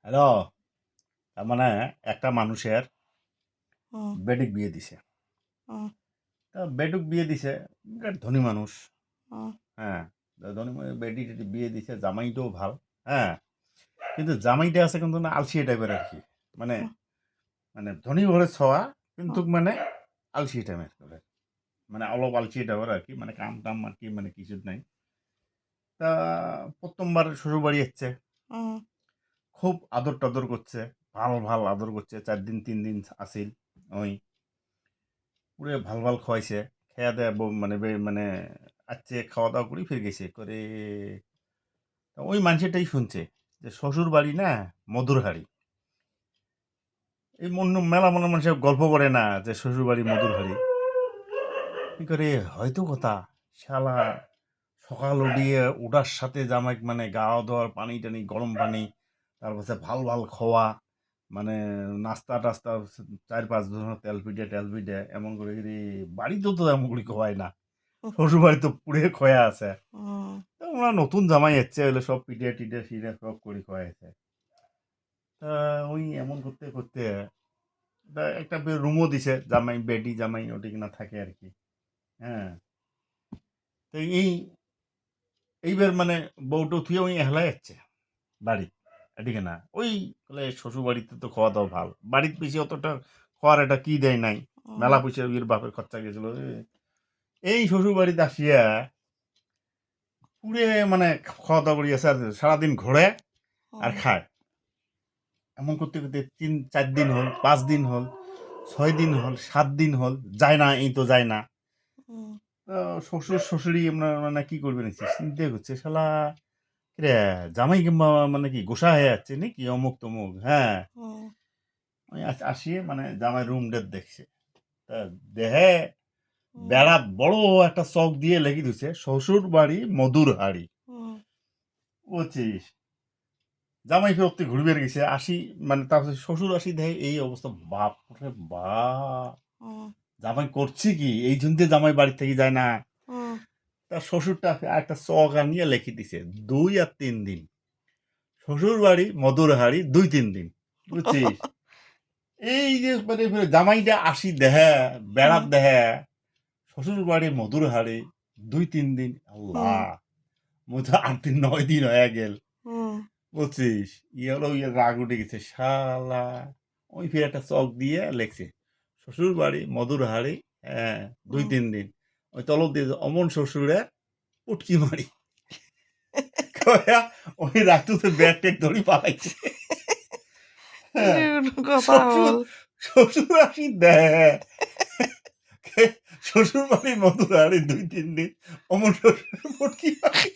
Hello. তার মানে একটা মানুষের হুম, বেডিক বিয়ে দিছে। হুম, তা বেডুক বিয়ে দিছে, বিরাট ধনী মানুষ। হুম, হ্যাঁ, তা ধনী বেডি টেডি বিয়ে দিছে, জামাইটাও ভাল। হ্যাঁ, কিন্তু জামাইটা আছে কিন্তু না আলসিয়া টাইপের আর কি। মানে হুম, মানে ধনী ঘরে ছোঁয়া কিন্তু হুম, মানে আলসি টাইপের করে। মানে অলপ আলসি টাইপের আর কি, মানে কাম টাম আর কি, মানে কিছু নাই। তা প্রথমবার শ্বশুর বাড়ি এসছে, হুম, খুব আদর টাদর করছে, ভাল ভাল আদর করছে। 4 দিন 3 দিন আসিল। ওই পুরে ভাল ভাল খাওয়াইছে। খেয়া দেয়া মানে মানে আচ্ছে খাওয়া দাওয়া করি ফিরে গেছে করে। তা ওই মানুষটাই শুনছে যে শ্বশুর বাড়ি না মধুর হাড়ি। এই মেলা মনে মানুষের গল্প করে না যে শ্বশুর বাড়ি মধুর হাড়ি। কি করে হয়তো কথা শালা সকাল উঠিয়ে ওটার সাথে জামাই মানে গাওয়া দেওয়ার পানি টানি গরম পানি, তারপর ভাল ভাল খাওয়া, মানে নাস্তা টাস্তা 4-5 ধরনের তেল পিঠে এমন করে রে। বাড়িতেও তো এমন করে খাওয়ায় না, শ্বশুর বাড়ি তো পুড়ে খয়া আছে। হুম, তো ওরা নতুন জামাই এসছে হইলে সব পিঠে টিঠে সিটে সব করে খোয়াইছে। তা ওই এমন করতে করতে তা একটা রুমও দিছে, জামাই বেডি জামাই ওটি কিনা থাকে আর কি। হ্যাঁ, তো এইবার মানে বউটো থুয়ে ওই এহলা যাচ্ছে বাড়ি এদিকে না ওই বলে শ্বশুর বাড়িতে তো খাওয়া দাওয়া ভাল, বাড়িতে পিছিয়ে অতটা খাওয়ার এটা কি দেয় নাই। হুম, মেলা পয়সা ওর বাপের খরচা গেছিল এই শ্বশুর বাড়িতে আসিয়া পুরে মানে খাওয়া দাওয়া করিয়াছে আর সারাদিন ঘোরে আর হুম, খায়। এমন করতে করতে 3-4 দিন হল, 5 দিন হল, 6 দিন হল, 7 দিন হল, যায় না, এই তো যায় না। হুম, শ্বশুর শাশুড়ি মানে কি করবে নিচ্ছি চিন্তা করছে শালা রে, জামাই কিংবা মানে কি গোসা হয়ে যাচ্ছে নাকি অমুক তমুক। হ্যাঁ, হুম, ওই আসিয়ে মানে জামাই রুম ডেট দেখছে। তা দেহে হুম, বেড়া বড় একটা চক দিয়ে লেগে দিচ্ছে শ্বশুর বাড়ি মধুর হাড়ি। হুম, বুঝছিস, জামাই ফেরত ঘুরবে গেছে আসি, মানে তারপর শ্বশুর আসি দেখে এই অবস্থা। বাপ রে বাপ, হুম, জামাই করছি কি এই জন্য জামাই বাড়ি থেকে যায় না। হুম, তার শ্বশুরটা একটা চক আনিয়ে লিখে দিছে 2 আর 3 দিন শ্বশুর বাড়ি মধুর হাড়ি 2-3 দিন। বুঝছিস, এই যে মানে জামাইটা আসি দেহে বেড়াত দেহে শ্বশুর বাড়ি মধুর হাড়ি 2-3 দিন। আল্লাহ, মুঝে 8 দিন 9 দিন হয়ে গেল। হুম, বুঝছিস, ইয়ে হলো ইয়ে রাগ উঠে গেছে শালা। ওই ফির একটা চক দিয়ে লেখছে শ্বশুর বাড়ি মধুর হাড়ি। হ্যাঁ, দুই হুম। তিন দিন ওই তলব দিয়ে অমন শ্বশুরে উটকি মারি কয়া ওই রাতুতে ব্যাগ ট্যাগ ধরি পালাইছে। হ্যাঁ, এগুলো কথা শ্বশুর বল। শ্বশুর আসি দেয় শ্বশুর বাড়ি মধুর হাড়ি 2-3 দিন অমন শ্বশুর উটকি মারি।